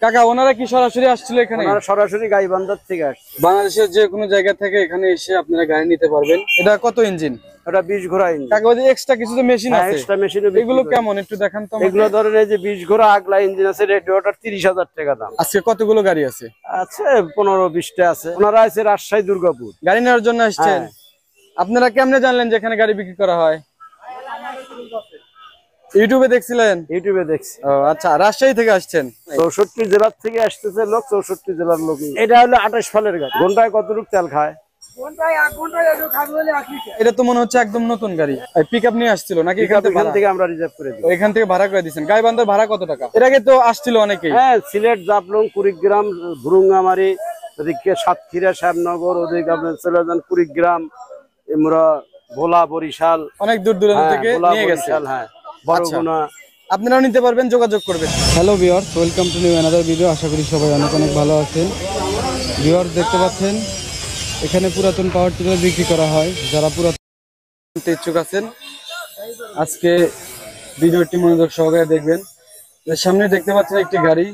কাকা ওনারা কি সরাসরি আসছিল এখানে? ওনারা সরাসরি গাইবান্ধার থেকে আসছে। বাংলাদেশের যে কোনো জায়গা থেকে এখানে এসে আপনারা গাড়ি নিতে পারবেন। এটা কত ইঞ্জিন? এটা 20 ঘোড়া ইঞ্জিন। কাকা ওই যে এক্সট্রা কিছু তো মেশিন আছে, এক্সট্রা মেশিন এগুলো কেমন একটু দেখান তো। এগুলো ধরেন এই যে 20 ঘোড়া আগলা ইঞ্জিন আছে, রেডিওটার 30,000 টাকা দাম। আজকে কতগুলো গাড়ি আছে? আছে 15-20টা আছে। ওনারা আছে রাজশাহী দুর্গাপুর গাড়ি নেওয়ার জন্য আসছেন। আপনারা কেমনে জানলেন যে এখানে গাড়ি বিক্রি করা হয়? ইউটিউবে দেখছিলেন? ইউটিউবে দেখছি। ও আচ্ছা, রাজশাহী থেকে আসছেন? 64 জেলার থেকে আসতেছে লোক, 64 জেলার লোক। এটা হলো 28 ফালের গাড়ি। ঘন্টায় কতটুকু তেল খায়? এটা তো মনে হচ্ছে একদম নতুন গাড়ি। পিকআপ নিয়ে আসছিল নাকি? এখান থেকে আমরা রিজার্ভ করে দিই। এখান থেকে ভাড়া করে দিয়েছেন। গাইবান্ধার ভাড়া কত টাকা? এর আগে তো আসছিল অনেকেই। হ্যাঁ, সিলেট, জাফলং, কুড়িগ্রাম, ভুরুঙ্গামারি, ওদিকে সাতক্ষীরা, শ্যামনগর, ওদিকে আপনার চলে যান কুড়িগ্রাম, আমরা ভোলা, বরিশাল, অনেক দূর দূরান্ত থেকে নিয়ে গেছে। হ্যাঁ, বরগুনা। আপনারাও নিতে পারবেন, যোগাযোগ করবেন। Hello viewers, welcome to new another video. আশা করি সবাই অনেক অনেক ভালো আছেন। ভিউয়ার্স দেখতে পাচ্ছেন এখানে পুরাতন পাওয়ার টিলার বিক্রি করা হয়। যারা পুরাতন ইচ্ছুক আছেন আজকে ভিডিওটি মনোযোগ সহকারে দেখবেন। সামনে দেখতে পাচ্ছেন একটি গাড়ি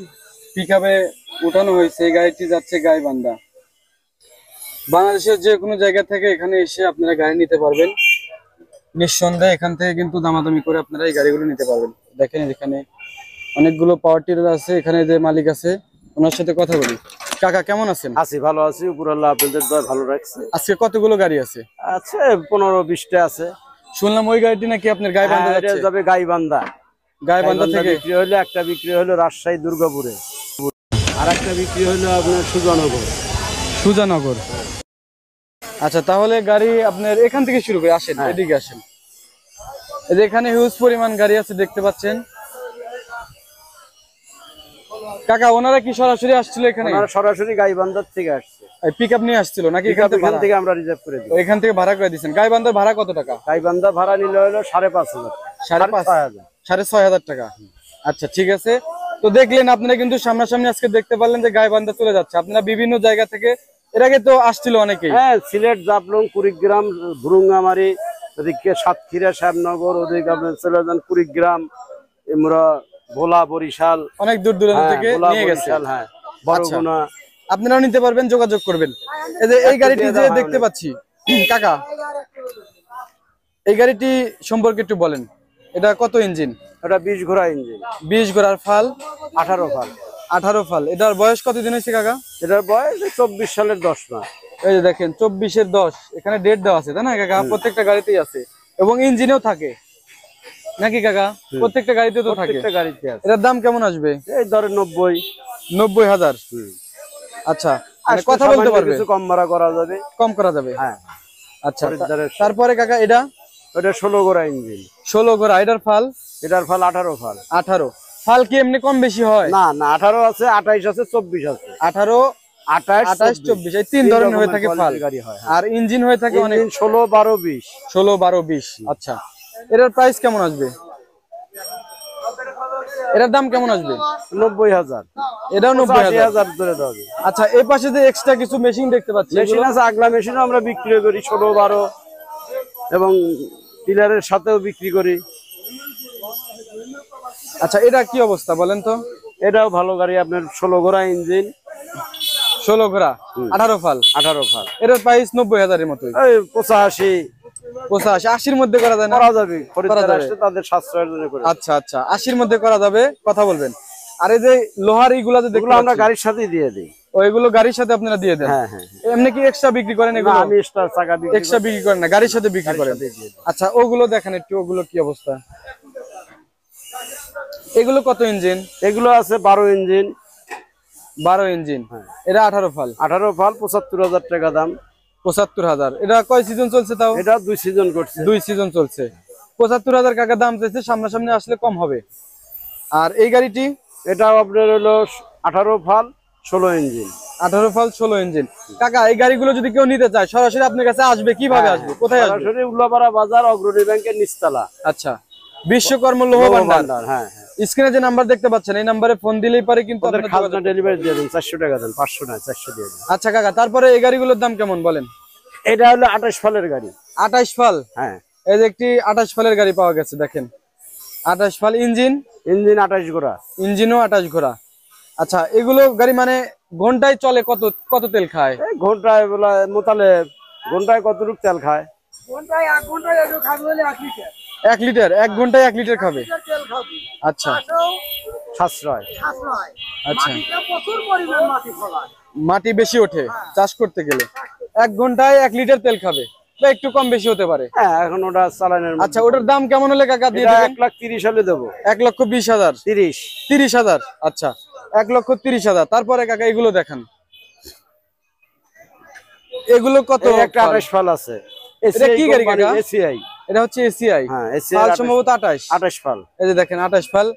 পিকআপে উঠানো হয়েছে। এই গাড়িটি যাচ্ছে গাইবান্ধা। বাংলাদেশের যে কোনো জায়গা থেকে এখানে এসে আপনারা গাড়ি নিতে পারবেন নিঃসন্দেহে। এখান থেকে কিন্তু দামাদামি করে আপনারা এই গাড়িগুলো নিতে পারবেন। দেখেন এখানে অনেকগুলো পাওয়ার টিলার আছে। এখানে যে মালিক আছে ওনার সাথে কথা বলি। কাকা কেমন আছেন? আছি, ভালো আছি, উপর আল্লাহ আপনাদের দয়া ভালো রাখছে। আজকে কতগুলো গাড়ি আছে? আছে 15-20টা আছে। শুনলাম ওই গাড়িটি নাকি আপনার গাইবান্ধা যাবে। গাইবান্ধা থেকে বিক্রি হলো, একটা বিক্রি হলো রাজশাহী দুর্গাপুরে, আর একটা বিক্রি হলো আপনার সুজানগর। আচ্ছা, তাহলে গাড়ি আপনার এখান থেকে শুরু করে আসেন, এদিকে আসেন। এই যে এখানে হিউজ পরিমাণ গাড়ি আছে দেখতে পাচ্ছেন। কাকা ওনারা কি সরাসরি আসছিল এখানে? ওনারা সরাসরি গাইবান্ধার থেকে আসছে। পিকআপ নিয়ে আসছিল নাকি? এখান থেকে আমরা রিজার্ভ করে দিই। এখান থেকে ভাড়া করে দিয়েছেন। গাইবান্ধার ভাড়া কত টাকা? গাইবান্ধা ভাড়া নিলে হলো 5,500। 6,500 টাকা। আচ্ছা ঠিক আছে। তো দেখলেন আপনারা কিন্তু সামনাসামনি আজকে দেখতে পারলেন যে গাইবান্ধা চলে যাচ্ছে। আপনারা বিভিন্ন জায়গা থেকে এর আগে তো আসছিল অনেকেই। হ্যাঁ, সিলেট, জাফলং, কুড়িগ্রাম, ভুরুঙ্গামারি, ওদিকে সাতক্ষীরা, শ্যামনগর, ওদিকে আপনার চলে যান কুড়িগ্রাম, আমরা ভোলা, বরিশাল, অনেক দূর দূরান্ত থেকে নিয়ে গেছে। হ্যাঁ, বরগুনা। আপনারাও নিতে পারবেন, যোগাযোগ করবেন। এই যে এই গাড়িটি যে দেখতে পাচ্ছি কাকা, এই গাড়িটি সম্পর্কে একটু বলেন। এটা কত ইঞ্জিন? এটা 20 ঘোড়া ইঞ্জিন। 20 ঘোড়ার ফাল? 18 ফাল। 18 ফাল। এটার বয়স কতদিন হয়েছে কাকা? এটার বয়স 24 সালের 10 মাস। এই যে দেখেন 24-এর 10, এখানে ডেট দেওয়া আছে তাই না কাকা? প্রত্যেকটা গাড়িতেই আছে এবং ইঞ্জিনেও থাকে নাকি কাকা? প্রত্যেকটা গাড়িতে তো থাকে। প্রত্যেকটা গাড়িতে আছে। এটার দাম কেমন আসবে? এই ধরেন 90,000। আচ্ছা, কথা বলতে পারবে? কিছু কম ভাড়া করা যাবে। কম করা যাবে। হ্যাঁ। আচ্ছা, তারপরে কাকা এটা? ওটা 16 ঘোড়া ইঞ্জিন। 16 ঘোড়া। এটার ফাল? এটার ফাল 18 ফাল। 18 ফাল। কি এমনি কম বেশি হয়? না না, 18 আছে, 28 আছে, 24 আছে। 18, 28, 24 এই তিন ধরনের হয়ে থাকে ফাল। আর ইঞ্জিন হয়ে থাকে অনেক 16, 12, 20। 16, 12, 20। আচ্ছা, এটার প্রাইস কেমন আসবে? এটার দাম কেমন আসবে? 90,000। এটাও 90,000 ধরে দেওয়া যাবে। আচ্ছা, এই পাশে যে এক্সট্রা কিছু মেশিন দেখতে পাচ্ছি, মেশিন আছে, আগলা মেশিনও আমরা বিক্রি করি 16, 12 এবং টিলারের সাথেও বিক্রি করি। আচ্ছা, এটা কি অবস্থা বলেন তো? এটাও ভালো গাড়ি, আপনার 16 ঘোড়া ইঞ্জিন। 16 ঘোড়া, 18 ফাল। 18 ফাল। এটার প্রাইস 90,000 এর মতোই। 85, 80-র মধ্যে করা যায় না? করা যাবে, খরিদ্দার আসলে তাদের সাশ্রয়ের জন্য করে। আচ্ছা আচ্ছা, 80-র মধ্যে করা যাবে, কথা বলবেন। আর এই যে লোহার এইগুলা যে দেখুন, আমরা গাড়ির সাথে দিয়ে দিই। ওইগুলো গাড়ির সাথে আপনারা দিয়ে দেন? হ্যাঁ হ্যাঁ। এমনি কি এক্সট্রা বিক্রি করেন এগুলো? আমি এক্সট্রা চাকা বিক্রি এক্সট্রা বিক্রি করেন না, গাড়ির সাথে বিক্রি করেন। আচ্ছা, ওগুলো দেখেন একটু, ওগুলো কি অবস্থা? এগুলো কত ইঞ্জিন? এগুলো আছে 12 ইঞ্জিন। 12 ইঞ্জিন। এটা 18 ফাল। 18 ফাল, 75,000 টাকা দাম। 75,000। এটা কয় সিজন চলছে তাও? এটা 2 সিজন করছে। 2 সিজন চলছে। 75,000 টাকা দাম চাইছে, সামনাসামনি আসলে কম হবে। আর এই গাড়িটি? এটাও আপনার হলো 18 ফাল, 16 ইঞ্জিন। 18 ফাল, 16 ইঞ্জিন। কাকা এই গাড়িগুলো যদি কেউ নিতে চায় সরাসরি আপনার কাছে আসবে, কিভাবে আসবে, কোথায় আসবে? সরাসরি উল্লাপাড়া বাজার, অগ্রণী ব্যাংকের নিচতলা। আচ্ছা, বিশ্বকর্ম লৌহ ভান্ডার। হ্যাঁ। স্ক্রিনে যে নাম্বার দেখতে পাচ্ছেন এই নাম্বারে ফোন দিলেই পারে কিন্তু আপনাদের খাজনা ডেলিভারি দিয়ে দেন। 400 টাকা দেন, 500 না 400 দিয়ে দেন। আচ্ছা কাকা, তারপরে এই গাড়িগুলোর দাম কেমন বলেন? এটা হলো 28 ফালের গাড়ি। 28 ফাল? হ্যাঁ। এই যে একটি 28 ফালের গাড়ি পাওয়া গেছে, দেখেন 28 ফাল। ইঞ্জিন? ইঞ্জিন 28 ঘোড়া। ইঞ্জিনও 28 ঘোড়া। আচ্ছা, এগুলো গাড়ি মানে ঘন্টায় চলে কত কত তেল খায়? এই ঘন্টায় বলা মোতালে ঘন্টায় কতটুকু তেল খায়? 1 লিটার 1 ঘন্টায় 1 লিটার খাবে। আচ্ছা সাশ্রয়। আচ্ছা, মাটি বেশি ওঠে চাষ করতে গেলে। 1 ঘন্টায় 1 লিটার তেল খাবে, বা একটু কম বেশি হতে পারে। হ্যাঁ, এখন ওটা চালানের আচ্ছা, ওটার দাম কেমন হলে কাকা দিয়ে দেবেন? 1,30,000 হলে দেবো। 1,20,000। 30,000। আচ্ছা, 1,30,000। তারপরে কাকা এগুলো দেখান, এগুলো কত? একটা 28 ফাল আছে। এটা কি গাড়ি কাকা? এসিআই। এটা হচ্ছে এসিআই। হ্যাঁ, ফাল এসিআই সম্ভবত 28 ফাল। এই যে দেখেন 28 ফাল।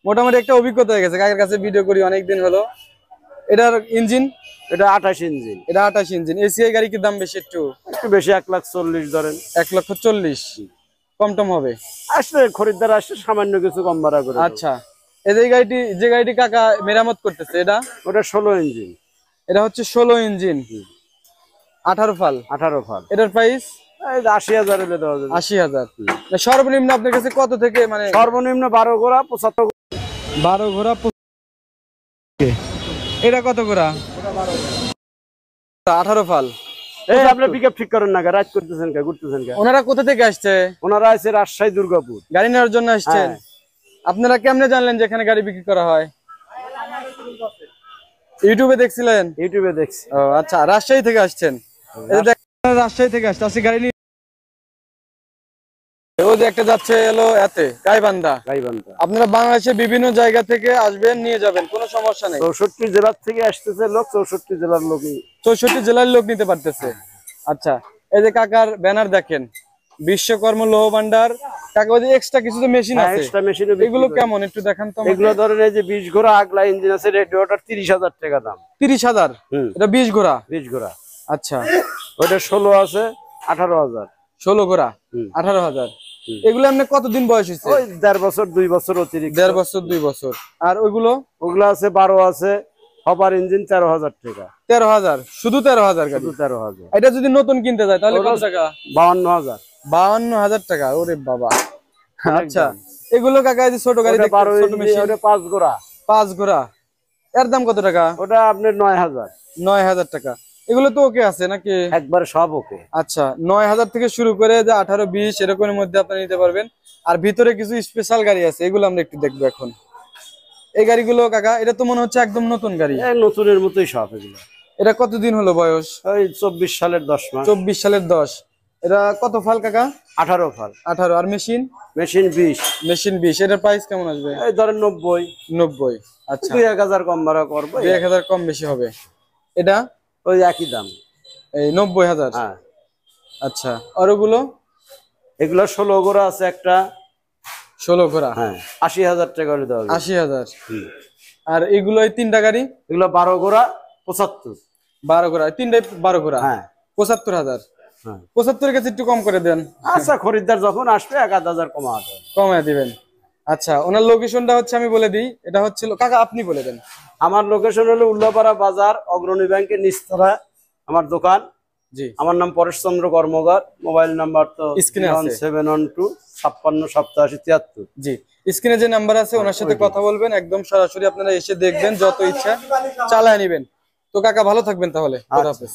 মোটামুটি একটা অভিজ্ঞতা হয়ে গেছে, কাকার কাছে ভিডিও করি অনেকদিন হলো। এটার ইঞ্জিন? এটা 28 ইঞ্জিন। এটা 28 ইঞ্জিন। এসিআই গাড়ি কি দাম বেশি? একটু বেশি, 1,40,000 ধরেন। 1,40,000। কম টম হবে? আসলে খরিদ্দার আসলে সামান্য কিছু কম ভাড়া করে। আচ্ছা, এই যে গাড়িটি কাকা মেরামত করতেছে, এটা? ওটা 16 ইঞ্জিন। এটা হচ্ছে 16 ইঞ্জিন, 18 ফাল। 18 ফাল। এটার প্রাইস 80,000 হলে দেওয়া যাবে। 80,000। সর্বনিম্ন আপনার কাছে কত থেকে মানে? সর্বনিম্ন 12 ঘোড়া 75। 12 ঘোড়া। এটা কত ঘোড়া? 18 ফাল। এই আপনি পিকআপ ঠিক করেন না, রাজ করতেছেন কে, ঘুরতেছেন কে? ওনারা কোথা থেকে আসছে? ওনারা আছে রাজশাহী দুর্গাপুর। গাড়ি নেওয়ার জন্য আসছেন? আপনারা কেমনে জানলেন যে এখানে গাড়ি বিক্রি করা হয়? ইউটিউবে দেখছিলেন? ইউটিউবে দেখছি। ও আচ্ছা, রাজশাহী থেকে আসছেন। এই যে দেখেন, রাজশাহী থেকে আসছে, আসি গাড়ি নিয়ে। ও যে একটা যাচ্ছে হলো এতে গাইবান্ধা। আপনারা বাংলাদেশের বিভিন্ন জায়গা থেকে আসবেন, নিয়ে যাবেন, কোনো সমস্যা নেই। 64 জেলার থেকে আসতেছে লোক, 64 জেলার লোকই। 64 জেলার লোক নিতে পারতেছে। আচ্ছা, এই যে কাকার ব্যানার দেখেন, বিশ্বকর্ম লৌহ ভান্ডার। কাকা ওই যে এক্সট্রা কিছু তো মেশিন আছে, এক্সট্রা মেশিন। এগুলো কেমন একটু দেখান তো আমাকে। এগুলো ধরেন এই যে 20 ঘোড়া আগলা ইঞ্জিন আছে, রেডিওটার 30,000 টাকা দাম। 30,000? এটা 20 ঘোড়া? 20 ঘোড়া। আচ্ছা, ওইটা 16 আছে, 18,000। 16 ঘোড়া 18,000। এগুলো এমনি কতদিন বয়স হয়েছে? ওই 1.5 বছর 2 বছর অতিরিক্ত। 1.5 বছর 2 বছর। আর ওইগুলো? ওগুলো আছে 12 আছে, হপার ইঞ্জিন 13,000 টাকা। 13,000? শুধু 13,000 গাড়ি? 13,000। এটা যদি নতুন কিনতে যায় তাহলে কত টাকা? 52,000। 52,000 টাকা? ওরে বাবা। আচ্ছা, এগুলো কাকা এই যে ছোট গাড়ি, ছোট মেশিন, 5 ঘোড়া। 5 ঘোড়া, এর দাম কত টাকা? ওটা আপনার 9,000। 9,000 টাকা। এগুলো তো ওকে আছে নাকি? একবার সব ওকে। আচ্ছা, 9,000 থেকে শুরু করে যে 18, 20 এরকমের মধ্যে আপনি নিতে পারবেন। আর ভিতরে কিছু স্পেশাল গাড়ি আছে, এগুলো আমরা একটু দেখবো এখন। এই গাড়িগুলো কাকা, এটা তো মনে হচ্ছে একদম নতুন গাড়ি। নতুনের মতোই সব এগুলো। এটা কতদিন হলো বয়স? ওই 24 সালের 10 মাস। 24 সালের 10। এটা কত ফাল কাকা? 18 ফাল। 18। আর মেশিন? মেশিন 20। মেশিন 20। এটার প্রাইস কেমন আসবে? এই ধরেন 90। 90। আচ্ছা, 2-1,000 কম ভাড়া করবো। 2-1,000 কম বেশি হবে। এটা ওই একই দাম, এই 90,000। হ্যাঁ। আচ্ছা, আর ওগুলো? এগুলো 16 ঘোড়া আছে একটা। 16 ঘোড়া? হ্যাঁ, 80,000 টাকা করে দেওয়া যাবে। 80,000। আর এগুলো এই তিনটা গাড়ি? এগুলো 12 ঘোড়া 75। 12 ঘোড়া, তিনটাই 12 ঘোড়া? হ্যাঁ, 75,000। হ্যাঁ। 75 কাছে একটু কম করে দেন। আচ্ছা, খরিদ্দার যখন আসবে 1,000 কমা হবে। কমায় দিবেন। আচ্ছা, ওনার লোকেশনটা হচ্ছে আমি বলে দিই, এটা হচ্ছে কাকা আপনি বলে দেন। আমার লোকেশন হলো উল্লাপাড়া বাজার, অগ্রণী ব্যাংকের নিচতলা আমার দোকান। জি। আমার নাম পরেশ চন্দ্র কর্মকার। মোবাইল নাম্বার তো স্ক্রিনে আছে, 712 56 87 73। জি, স্ক্রিনে যে নাম্বার আছে ওনার সাথে কথা বলবেন, একদম সরাসরি আপনারা এসে দেখবেন, যত ইচ্ছা চালায় নেবেন। তো কাকা ভালো থাকবেন তাহলে। খোদা হাফেজ।